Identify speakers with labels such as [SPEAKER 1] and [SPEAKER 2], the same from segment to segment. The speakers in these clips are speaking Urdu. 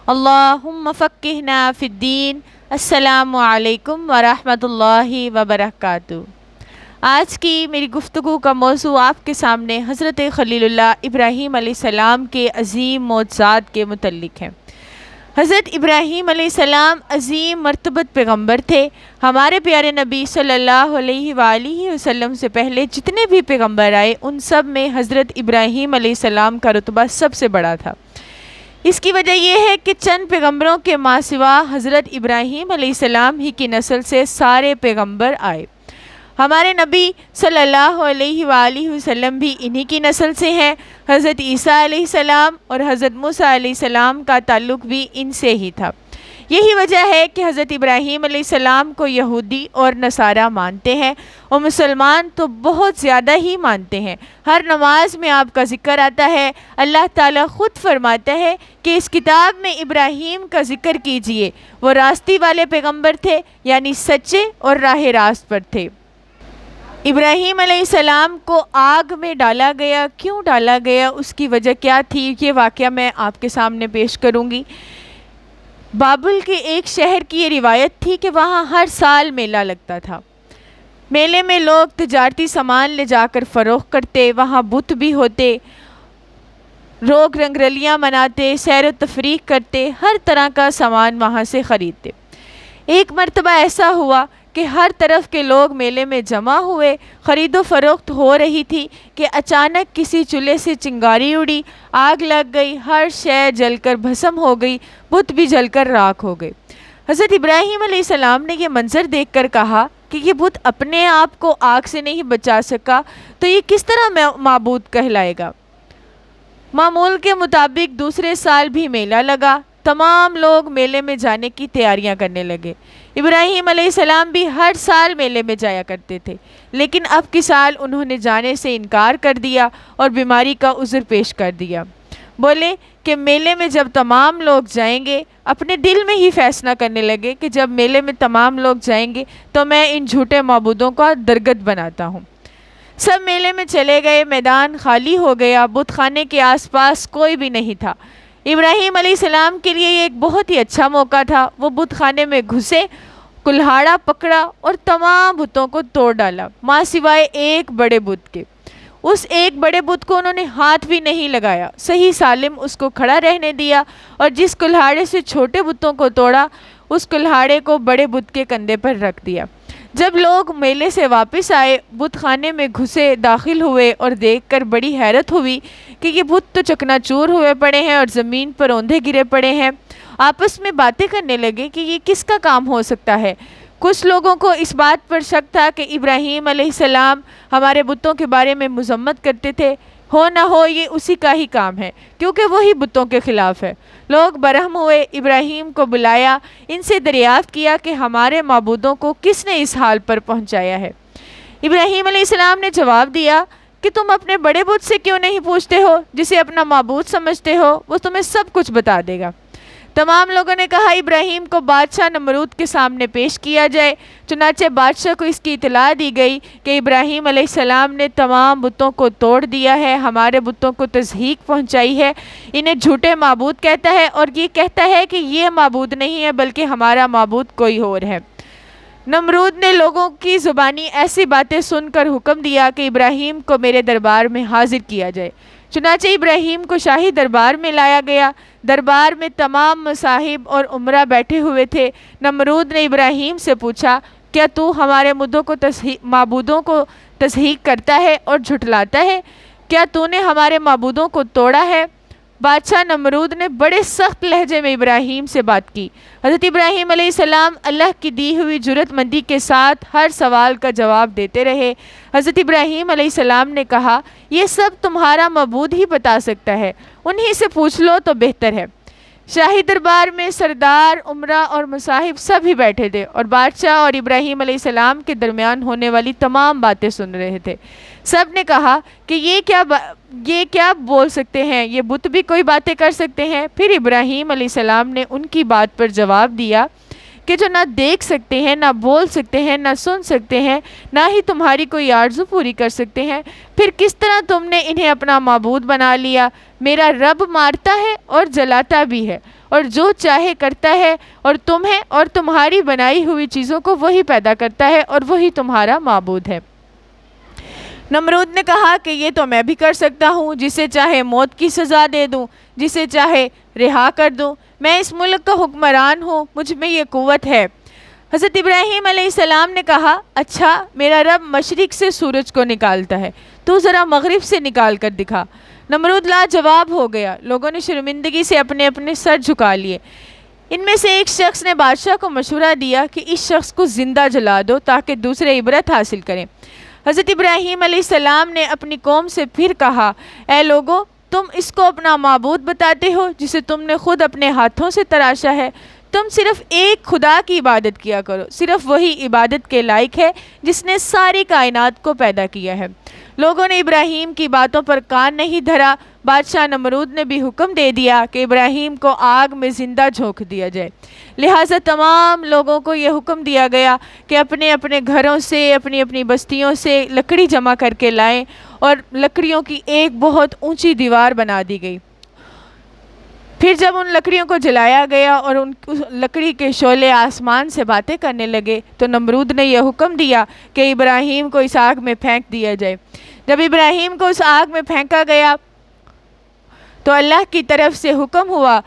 [SPEAKER 1] اللہم فقہنا فی الدین۔ السلام علیکم ورحمۃ اللہ وبرکاتہ۔ آج کی میری گفتگو کا موضوع آپ کے سامنے حضرت خلیل اللہ ابراہیم علیہ السلام کے عظیم معجزات کے متعلق ہے۔ حضرت ابراہیم علیہ السلام عظیم مرتبت پیغمبر تھے۔ ہمارے پیارے نبی صلی اللہ علیہ وآلہ وسلم سے پہلے جتنے بھی پیغمبر آئے ان سب میں حضرت ابراہیم علیہ السلام کا رتبہ سب سے بڑا تھا۔ اس کی وجہ یہ ہے کہ چند پیغمبروں کے ماں سوا حضرت ابراہیم علیہ السلام ہی کی نسل سے سارے پیغمبر آئے۔ ہمارے نبی صلی اللہ علیہ وآلہ وسلم بھی انہی کی نسل سے ہیں۔ حضرت عیسیٰ علیہ السلام اور حضرت موسیٰ علیہ السلام کا تعلق بھی ان سے ہی تھا۔ یہی وجہ ہے کہ حضرت ابراہیم علیہ السلام کو یہودی اور نصارہ مانتے ہیں اور مسلمان تو بہت زیادہ ہی مانتے ہیں۔ ہر نماز میں آپ کا ذکر آتا ہے۔ اللہ تعالیٰ خود فرماتا ہے کہ اس کتاب میں ابراہیم کا ذکر کیجئے، وہ راستی والے پیغمبر تھے، یعنی سچے اور راہ راست پر تھے۔ ابراہیم علیہ السلام کو آگ میں ڈالا گیا، کیوں ڈالا گیا، اس کی وجہ کیا تھی، یہ واقعہ میں آپ کے سامنے پیش کروں گی۔ بابل کے ایک شہر کی یہ روایت تھی کہ وہاں ہر سال میلہ لگتا تھا۔ میلے میں لوگ تجارتی سامان لے جا کر فروخت کرتے، وہاں بت بھی ہوتے، لوگ رنگرلیاں مناتے، سیر و تفریح کرتے، ہر طرح کا سامان وہاں سے خریدتے۔ ایک مرتبہ ایسا ہوا کہ ہر طرف کے لوگ میلے میں جمع ہوئے، خرید و فروخت ہو رہی تھی کہ اچانک کسی چولہے سے چنگاری اڑی، آگ لگ گئی، ہر شے جل کر بھسم ہو گئی، بت بھی جل کر راکھ ہو گئے۔ حضرت ابراہیم علیہ السلام نے یہ منظر دیکھ کر کہا کہ یہ بت اپنے آپ کو آگ سے نہیں بچا سکا تو یہ کس طرح معبود کہلائے گا۔ معمول کے مطابق دوسرے سال بھی میلہ لگا، تمام لوگ میلے میں جانے کی تیاریاں کرنے لگے۔ ابراہیم علیہ السلام بھی ہر سال میلے میں جایا کرتے تھے، لیکن اب کی سال انہوں نے جانے سے انکار کر دیا اور بیماری کا عذر پیش کر دیا۔ بولے کہ میلے میں جب تمام لوگ جائیں گے، اپنے دل میں ہی فیصلہ کرنے لگے کہ جب میلے میں تمام لوگ جائیں گے تو میں ان جھوٹے معبودوں کا درگت بناتا ہوں۔ سب میلے میں چلے گئے، میدان خالی ہو گیا، بت خانے کے آس پاس کوئی بھی نہیں تھا۔ ابراہیم علیہ السلام کے لیے یہ ایک بہت ہی اچھا موقع تھا۔ وہ بت خانے میں گھسے، کلہاڑا پکڑا اور تمام بتوں کو توڑ ڈالا، ماں سوائے ایک بڑے بت کے۔ اس ایک بڑے بت کو انہوں نے ہاتھ بھی نہیں لگایا، صحیح سالم اس کو کھڑا رہنے دیا، اور جس کلہاڑے سے چھوٹے بتوں کو توڑا اس کلہاڑے کو بڑے بت کے کندھے پر رکھ دیا۔ جب لوگ میلے سے واپس آئے، بت خانے میں گھسے، داخل ہوئے اور دیکھ کر بڑی حیرت ہوئی کہ یہ بت تو چکنا چور ہوئے پڑے ہیں اور زمین پر اوندھے گرے پڑے ہیں۔ آپس میں باتیں کرنے لگے کہ یہ کس کا کام ہو سکتا ہے۔ کچھ لوگوں کو اس بات پر شک تھا کہ ابراہیم علیہ السلام ہمارے بتوں کے بارے میں مذمت کرتے تھے، ہو نہ ہو یہ اسی کا ہی کام ہے، کیونکہ وہی بتوں کے خلاف ہے۔ لوگ برہم ہوئے، ابراہیم کو بلایا، ان سے دریافت کیا کہ ہمارے معبودوں کو کس نے اس حال پر پہنچایا ہے۔ ابراہیم علیہ السلام نے جواب دیا کہ تم اپنے بڑے بت سے کیوں نہیں پوچھتے ہو، جسے اپنا معبود سمجھتے ہو، وہ تمہیں سب کچھ بتا دے گا۔ تمام لوگوں نے کہا ابراہیم کو بادشاہ نمرود کے سامنے پیش کیا جائے۔ چنانچہ بادشاہ کو اس کی اطلاع دی گئی کہ ابراہیم علیہ السلام نے تمام بتوں کو توڑ دیا ہے، ہمارے بتوں کو تضحیک پہنچائی ہے، انہیں جھوٹے معبود کہتا ہے اور یہ کہتا ہے کہ یہ معبود نہیں ہے بلکہ ہمارا معبود کوئی اور ہے۔ نمرود نے لوگوں کی زبانی ایسی باتیں سن کر حکم دیا کہ ابراہیم کو میرے دربار میں حاضر کیا جائے۔ چنانچہ ابراہیم کو شاہی دربار میں لایا گیا۔ دربار میں تمام مصاحب اور امراء بیٹھے ہوئے تھے۔ نمرود نے ابراہیم سے پوچھا، کیا تو ہمارے معبودوں کو تضحیک کرتا ہے اور جھٹلاتا ہے؟ کیا تو نے ہمارے معبودوں کو توڑا ہے؟ بادشاہ نمرود نے بڑے سخت لہجے میں ابراہیم سے بات کی۔ حضرت ابراہیم علیہ السلام اللہ کی دی ہوئی جرأت مندی کے ساتھ ہر سوال کا جواب دیتے رہے۔ حضرت ابراہیم علیہ السلام نے کہا، یہ سب تمہارا معبود ہی بتا سکتا ہے، انہی سے پوچھ لو تو بہتر ہے۔ شاہی دربار میں سردار، امراء اور مصاحب سب ہی بیٹھے تھے اور بادشاہ اور ابراہیم علیہ السلام کے درمیان ہونے والی تمام باتیں سن رہے تھے۔ سب نے کہا کہ یہ کیا بول سکتے ہیں، یہ بت بھی کوئی باتیں کر سکتے ہیں؟ پھر ابراہیم علیہ السلام نے ان کی بات پر جواب دیا کہ جو نہ دیکھ سکتے ہیں، نہ بول سکتے ہیں، نہ سن سکتے ہیں، نہ ہی تمہاری کوئی آرزو پوری کر سکتے ہیں، پھر کس طرح تم نے انہیں اپنا معبود بنا لیا؟ میرا رب مارتا ہے اور جلاتا بھی ہے، اور جو چاہے کرتا ہے، اور تمہیں اور تمہاری بنائی ہوئی چیزوں کو وہی پیدا کرتا ہے اور وہی تمہارا معبود ہے۔ نمرود نے کہا کہ یہ تو میں بھی کر سکتا ہوں، جسے چاہے موت کی سزا دے دوں، جسے چاہے رہا کر دوں، میں اس ملک کا حکمران ہوں، مجھ میں یہ قوت ہے۔ حضرت ابراہیم علیہ السلام نے کہا اچھا، میرا رب مشرق سے سورج کو نکالتا ہے، تو ذرا مغرب سے نکال کر دکھا۔ نمرود لاجواب ہو گیا، لوگوں نے شرمندگی سے اپنے اپنے سر جھکا لیے۔ ان میں سے ایک شخص نے بادشاہ کو مشورہ دیا کہ اس شخص کو زندہ جلا دو تاکہ دوسرے عبرت حاصل کریں۔ حضرت ابراہیم علیہ السلام نے اپنی قوم سے پھر کہا اے لوگو، تم اس کو اپنا معبود بتاتے ہو جسے تم نے خود اپنے ہاتھوں سے تراشا ہے۔ تم صرف ایک خدا کی عبادت کیا کرو، صرف وہی عبادت کے لائق ہے جس نے ساری کائنات کو پیدا کیا ہے۔ لوگوں نے ابراہیم کی باتوں پر کان نہیں دھرا۔ بادشاہ نمرود نے بھی حکم دے دیا کہ ابراہیم کو آگ میں زندہ جھونک دیا جائے۔ لہٰذا تمام لوگوں کو یہ حکم دیا گیا کہ اپنے اپنے گھروں سے، اپنی اپنی بستیوں سے لکڑی جمع کر کے لائیں، اور لکڑیوں کی ایک بہت اونچی دیوار بنا دی گئی۔ پھر جب ان لکڑیوں کو جلایا گیا اور ان لکڑی کے شعلے آسمان سے باتیں کرنے لگے تو نمرود نے یہ حکم دیا کہ ابراہیم کو اس آگ میں پھینک دیا جائے۔ جب ابراہیم کو اس آگ میں پھینکا گیا تو اللہ کی طرف سے حکم ہوا،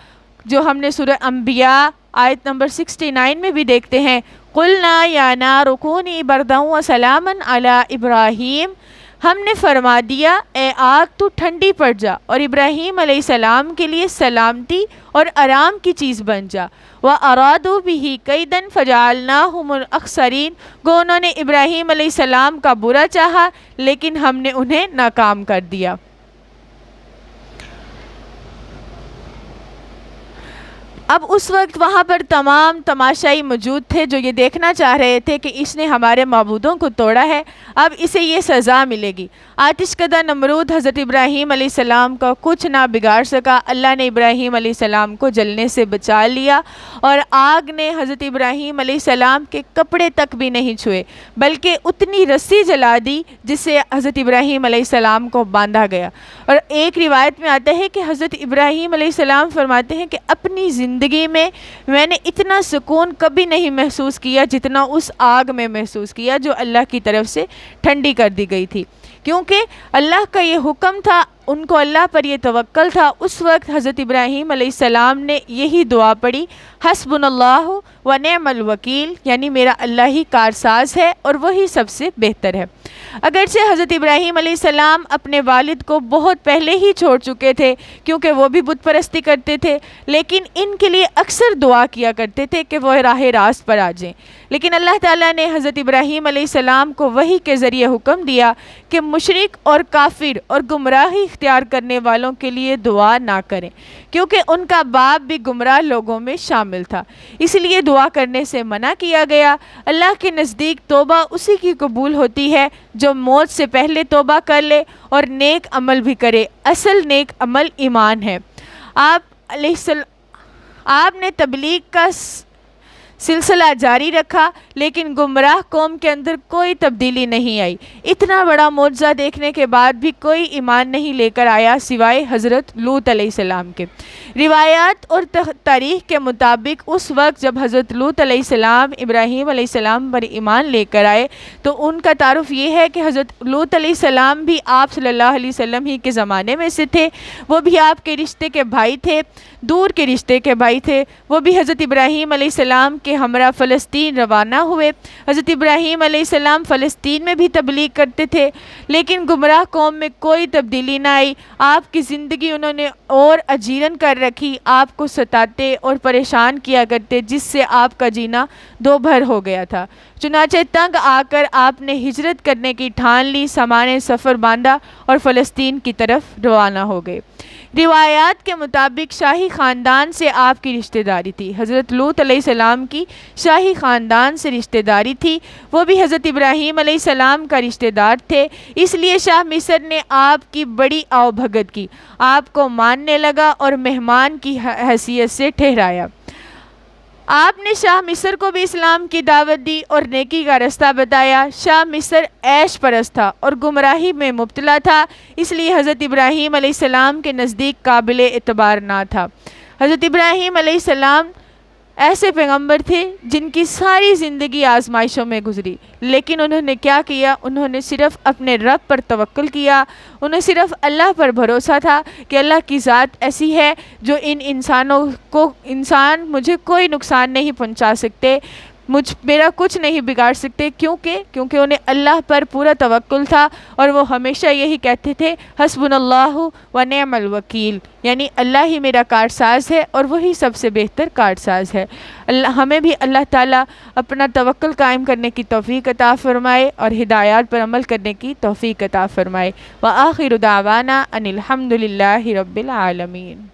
[SPEAKER 1] جو ہم نے سورہ انبیاء آیت نمبر 69 میں بھی دیکھتے ہیں، قُلْنَا يَا نَارُ كُونِي بَرْدًا وَسَلَامًا عَلَىٰ إِبْرَاهِيمَ، ہم نے فرما دیا اے آگ تو ٹھنڈی پڑ جا اور ابراہیم علیہ السلام کے لیے سلامتی اور آرام کی چیز بن جا۔ وَأَرَادُوا بِهِ كَيْدًا فَجَعَلْنَاهُمُ الْأَخْسَرِينَ، گو انہوں نے ابراہیم علیہ السلام کا برا چاہا لیکن ہم نے انہیں ناکام کر دیا۔ اب اس وقت وہاں پر تمام تماشائی موجود تھے جو یہ دیکھنا چاہ رہے تھے کہ اس نے ہمارے معبودوں کو توڑا ہے، اب اسے یہ سزا ملے گی۔ آتش کدہ نمرود حضرت ابراہیم علیہ السلام کا کچھ نہ بگاڑ سکا۔ اللہ نے ابراہیم علیہ السلام کو جلنے سے بچا لیا، اور آگ نے حضرت ابراہیم علیہ السلام کے کپڑے تک بھی نہیں چھوئے، بلکہ اتنی رسی جلا دی جس سے حضرت ابراہیم علیہ السلام کو باندھا گیا۔ اور ایک روایت میں آتا ہے کہ حضرت ابراہیم علیہ السلام فرماتے ہیں کہ اپنی زندگی میں میں نے اتنا سکون کبھی نہیں محسوس کیا جتنا اس آگ میں محسوس کیا جو اللہ کی طرف سے ٹھنڈی کر دی گئی تھی، کیونکہ اللہ کا یہ حکم تھا، ان کو اللہ پر یہ توکل تھا۔ اس وقت حضرت ابراہیم علیہ السلام نے یہی دعا پڑھی، حسبنا اللہ و نعم الوکیل، یعنی میرا اللہ ہی کارساز ہے اور وہی سب سے بہتر ہے۔ اگرچہ حضرت ابراہیم علیہ السلام اپنے والد کو بہت پہلے ہی چھوڑ چکے تھے کیونکہ وہ بھی بت پرستی کرتے تھے، لیکن ان کے لیے اکثر دعا کیا کرتے تھے کہ وہ راہ راست پر آ جائیں۔ لیکن اللہ تعالیٰ نے حضرت ابراہیم علیہ السلام کو وحی کے ذریعے حکم دیا کہ مشرک اور کافر اور گمراہی اختیار کرنے والوں کے لیے دعا نہ کریں، کیونکہ ان کا باپ بھی گمراہ لوگوں میں شامل تھا، اس لیے دعا کرنے سے منع کیا گیا۔ اللہ کے نزدیک توبہ اسی کی قبول ہوتی ہے جو موت سے پہلے توبہ کر لے اور نیک عمل بھی کرے۔ اصل نیک عمل ایمان ہے۔ آپ نے تبلیغ کا سلسلہ جاری رکھا لیکن گمراہ قوم کے اندر کوئی تبدیلی نہیں آئی۔ اتنا بڑا معجزہ دیکھنے کے بعد بھی کوئی ایمان نہیں لے کر آیا سوائے حضرت لوط علیہ السلام کے۔ روایات اور تاریخ کے مطابق اس وقت جب حضرت لوط علیہ السلام ابراہیم علیہ السلام پر ایمان لے کر آئے تو ان کا تعارف یہ ہے کہ حضرت لوط علیہ السلام بھی آپ صلی اللہ علیہ وسلم ہی کے زمانے میں سے تھے، وہ بھی آپ کے رشتے کے بھائی تھے، دور کے رشتے کے بھائی تھے۔ وہ بھی حضرت ابراہیم علیہ السلام کے ہمراہ فلسطین روانہ ہوئے۔ حضرت ابراہیم علیہ السلام فلسطین میں بھی تبلیغ کرتے تھے، لیکن گمراہ قوم میں کوئی تبدیلی نہ آئی۔ آپ کی زندگی انہوں نے اور اجیرن کر رکھی، آپ کو ستاتے اور پریشان کیا کرتے، جس سے آپ کا جینا دو بھر ہو گیا تھا۔ چنانچہ تنگ آ کر آپ نے ہجرت کرنے کی ٹھان لی، سامان سفر باندھا اور فلسطین کی طرف روانہ ہو گئے۔ روایات کے مطابق شاہی خاندان سے آپ کی رشتہ داری تھی، حضرت لوط علیہ السلام کی شاہی خاندان سے رشتہ داری تھی، وہ بھی حضرت ابراہیم علیہ السلام کا رشتہ دار تھے، اس لیے شاہ مصر نے آپ کی بڑی آؤ بھگت کی، آپ کو ماننے لگا اور مہمان کی حیثیت سے ٹھہرایا۔ آپ نے شاہ مصر کو بھی اسلام کی دعوت دی اور نیکی کا رستہ بتایا۔ شاہ مصر عیش پرست تھا اور گمراہی میں مبتلا تھا، اس لیے حضرت ابراہیم علیہ السلام کے نزدیک قابل اعتبار نہ تھا۔ حضرت ابراہیم علیہ السلام ایسے پیغمبر تھے جن کی ساری زندگی آزمائشوں میں گزری، لیکن انہوں نے کیا کیا؟ انہوں نے صرف اپنے رب پر توکل کیا، انہیں صرف اللہ پر بھروسہ تھا کہ اللہ کی ذات ایسی ہے جو انسان مجھے کوئی نقصان نہیں پہنچا سکتے، میرا کچھ نہیں بگاڑ سکتے۔ کیونکہ انہیں اللہ پر پورا توکل تھا، اور وہ ہمیشہ یہی کہتے تھے حسبنا اللہ و نعم الوکیل، یعنی اللہ ہی میرا کارساز ہے اور وہی سب سے بہتر کارساز ہے۔ ہمیں بھی اللہ تعالیٰ اپنا توکل قائم کرنے کی توفیق عطا فرمائے اور ہدایات پر عمل کرنے کی توفیق عطا فرمائے۔ وآخر دعوانا ان الحمد للہ رب العالمین۔